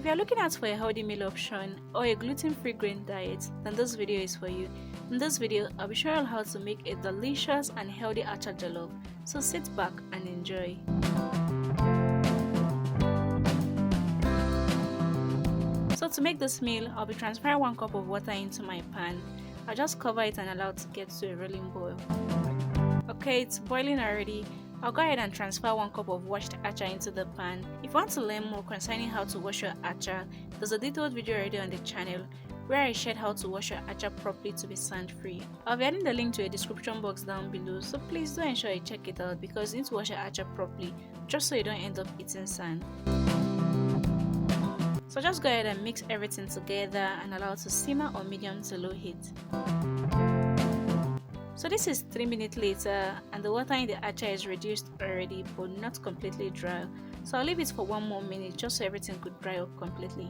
you are looking out for a healthy meal option or a gluten-free grain diet, then this video is for you. In this video, I'll be showing you how to make a delicious and healthy Acha Jollof, so sit back and enjoy. So to make this meal, I'll be transferring 1 cup of water into my pan. I'll just cover it and allow it to get to a rolling boil. Okay, it's boiling already. I'll go ahead and transfer 1 cup of washed acha into the pan. If you want to learn more concerning how to wash your acha, there's a detailed video already on the channel where I shared how to wash your acha properly to be sand free. I'll be adding the link to a description box down below, so please do ensure you check it out because you need to wash your acha properly just so you don't end up eating sand. So just go ahead and mix everything together and allow it to simmer on medium to low heat. So this is 3 minutes later and the water in the acha is reduced already but not completely dry. So I'll leave it for 1 more minute just so everything could dry up completely.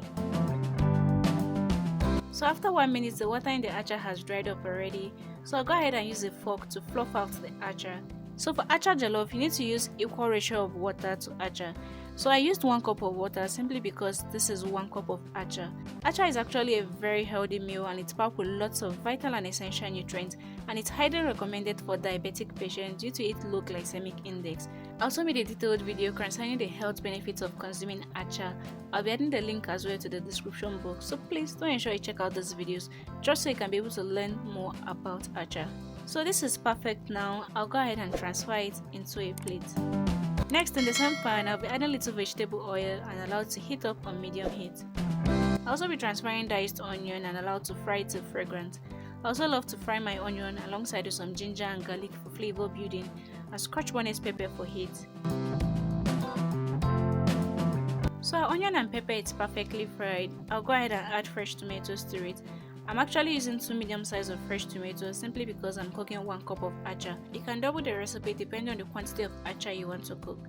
So after 1 minute the water in the acha has dried up already. So I'll go ahead and use a fork to fluff out the acha. So for Acha Jollof you need to use equal ratio of water to acha. So I used 1 cup of water simply because this is 1 cup of acha. Acha is actually a very healthy meal and it's packed with lots of vital and essential nutrients, and it's highly recommended for diabetic patients due to its low glycemic index. I also made a detailed video concerning the health benefits of consuming acha. I'll be adding the link as well to the description box, so please do ensure you check out those videos just so you can be able to learn more about acha. So this is perfect now. I'll go ahead and transfer it into a plate. Next, in the same pan, I'll be adding a little vegetable oil and allow it to heat up on medium heat. I'll also be transferring diced onion and allow it to fry it till fragrant. I also love to fry my onion alongside with some ginger and garlic for flavor building and scotch bonnet pepper for heat. So our onion and pepper is perfectly fried. I'll go ahead and add fresh tomatoes to it. I'm actually using 2 medium size of fresh tomatoes simply because I'm cooking 1 cup of acha. You can double the recipe depending on the quantity of acha you want to cook.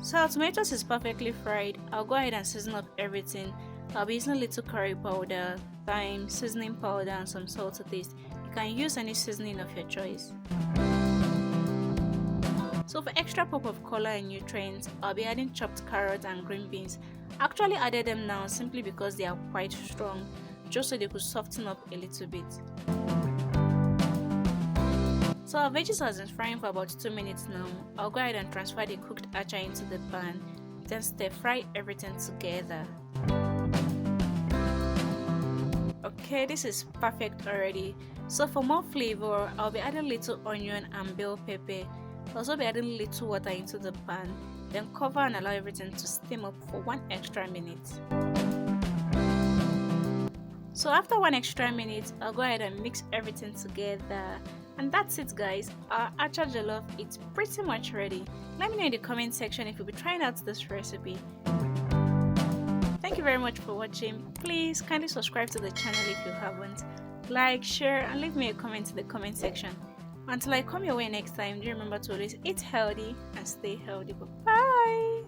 So our tomatoes is perfectly fried. I'll go ahead and season up everything. I'll be using a little curry powder, thyme, seasoning powder and some salt to taste. You can use any seasoning of your choice. So for extra pop of color and nutrients, I'll be adding chopped carrots and green beans. I actually added them now simply because they are quite strong, just so they could soften up a little bit. So our veggies has been frying for about 2 minutes now. I'll go ahead and transfer the cooked acha into the pan, then stir fry everything together. Okay, this is perfect already. So for more flavor, I'll be adding little onion and bell pepper. I'll also be adding little water into the pan, then cover and allow everything to steam up for 1 extra minute. So after 1 extra minute, I'll go ahead and mix everything together. And that's it guys, our Acha Jollof is pretty much ready. Let me know in the comment section if you'll be trying out this recipe. Thank you very much for watching. Please kindly subscribe to the channel if you haven't. Like, share and leave me a comment in the comment section. Until I come your way next time, do remember to always eat healthy and stay healthy. Bye!